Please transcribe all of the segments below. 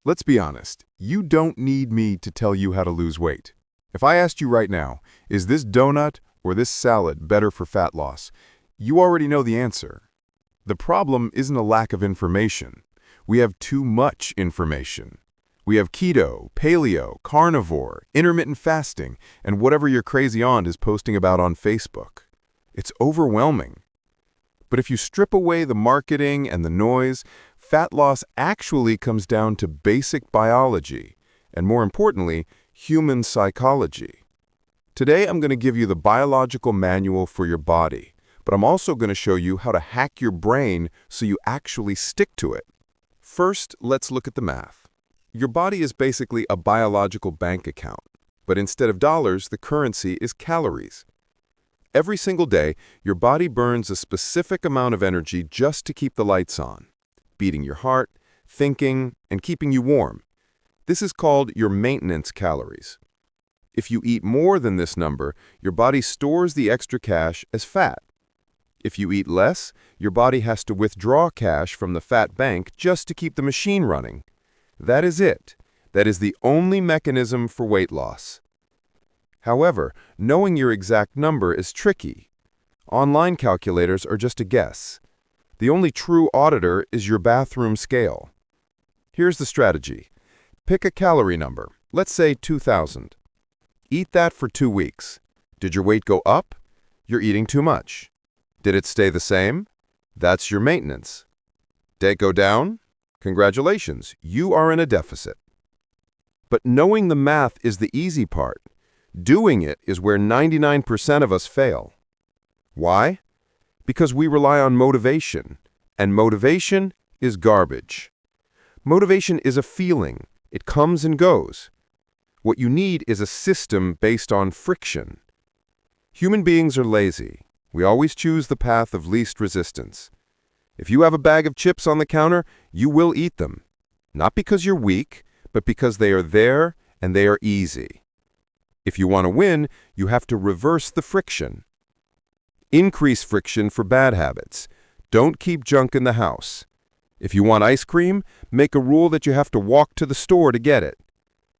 Let's be honest, you don't need me to tell you how to lose weight. If I asked you right now, is this donut or this salad better for fat loss? You already know the answer. The problem isn't a lack of information. We have too much information. We have keto, paleo, carnivore, intermittent fasting, and whatever your crazy aunt is posting about on Facebook. It's overwhelming. But if you strip away the marketing and the noise, fat loss actually comes down to basic biology, and more importantly, human psychology. Today I'm going to give you the biological manual for your body, but I'm also going to show you how to hack your brain so you actually stick to it. First, let's look at the math. Your body is basically a biological bank account, but instead of dollars, the currency is calories. Every single day, your body burns a specific amount of energy just to keep the lights on, beating your heart, thinking, and keeping you warm. This is called your maintenance calories. If you eat more than this number, your body stores the extra cash as fat. If you eat less, your body has to withdraw cash from the fat bank just to keep the machine running. That is it. That is the only mechanism for weight loss. However, knowing your exact number is tricky. Online calculators are just a guess. The only true auditor is your bathroom scale. Here's the strategy. Pick a calorie number, let's say 2,000. Eat that for 2 weeks. Did your weight go up? You're eating too much. Did it stay the same? That's your maintenance. Did it go down? Congratulations, you are in a deficit. But knowing the math is the easy part. Doing it is where 99% of us fail. Why? Because we rely on motivation, and motivation is garbage. Motivation is a feeling. It comes and goes. What you need is a system based on friction. Human beings are lazy. We always choose the path of least resistance. If you have a bag of chips on the counter, you will eat them. Not because you're weak, but because they are there and they are easy. If you want to win, you have to reverse the friction. Increase friction for bad habits. Don't keep junk in the house. If you want ice cream, make a rule that you have to walk to the store to get it.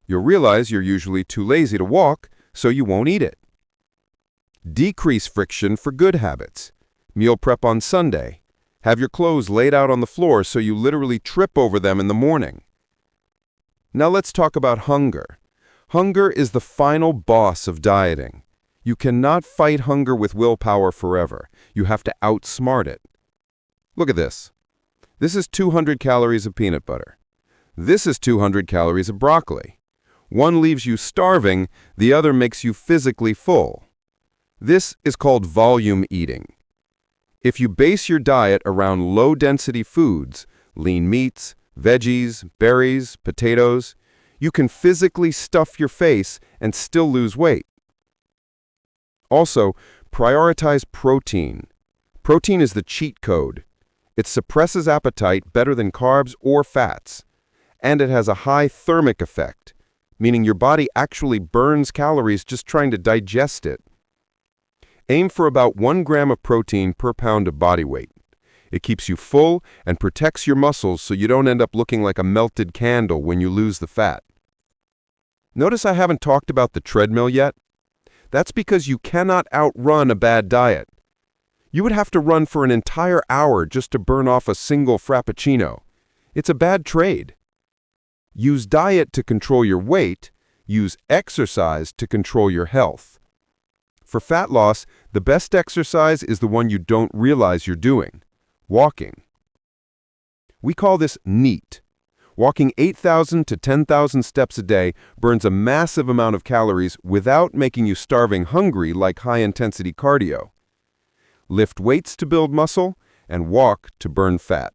You'll realize you're usually too lazy to walk, so you won't eat it. Decrease friction for good habits. Meal prep on Sunday. Have your clothes laid out on the floor so you literally trip over them in the morning. Now let's talk about hunger. Hunger is the final boss of dieting. You cannot fight hunger with willpower forever. You have to outsmart it. Look at this. This is 200 calories of peanut butter. This is 200 calories of broccoli. One leaves you starving, the other makes you physically full. This is called volume eating. If you base your diet around low-density foods, lean meats, veggies, berries, potatoes, you can physically stuff your face and still lose weight. Also, prioritize protein. Protein is the cheat code. It suppresses appetite better than carbs or fats, and it has a high thermic effect, meaning your body actually burns calories just trying to digest it. Aim for about 1 gram of protein per pound of body weight. It keeps you full and protects your muscles so you don't end up looking like a melted candle when you lose the fat. Notice I haven't talked about the treadmill yet? That's because you cannot outrun a bad diet. You would have to run for an entire hour just to burn off a single frappuccino. It's a bad trade. Use diet to control your weight. Use exercise to control your health. For fat loss, the best exercise is the one you don't realize you're doing, walking. We call this NEAT. Walking 8,000 to 10,000 steps a day burns a massive amount of calories without making you starving hungry like high-intensity cardio. Lift weights to build muscle and walk to burn fat.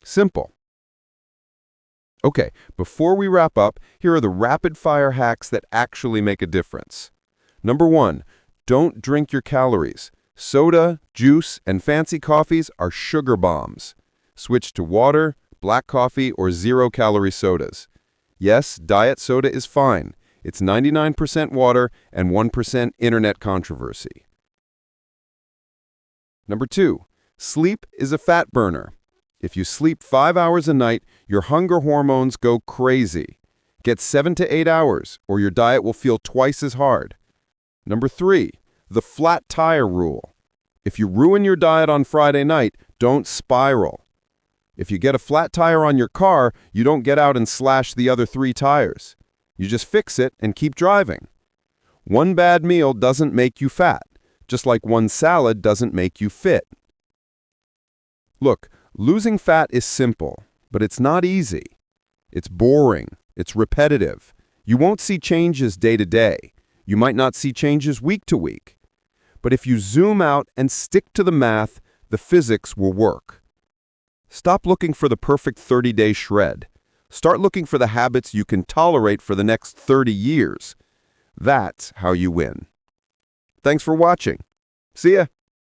Simple. Okay, before we wrap up, here are the rapid-fire hacks that actually make a difference. Number 1. Don't drink your calories. Soda, juice, and fancy coffees are sugar bombs. Switch to water, black coffee, or zero-calorie sodas. Yes, diet soda is fine. It's 99% water and 1% internet controversy. Number 2. Sleep is a fat burner. If you sleep 5 hours a night, your hunger hormones go crazy. Get 7 to 8 hours, or your diet will feel twice as hard. Number 3, the flat tire rule. If you ruin your diet on Friday night, don't spiral. If you get a flat tire on your car, you don't get out and slash the other 3 tires. You just fix it and keep driving. One bad meal doesn't make you fat, just like one salad doesn't make you fit. Look, losing fat is simple, but it's not easy. It's boring. It's repetitive. You won't see changes day to day. You might not see changes week to week. But if you zoom out and stick to the math, the physics will work. Stop looking for the perfect 30-day shred. Start looking for the habits you can tolerate for the next 30 years. That's how you win. Thanks for watching. See ya.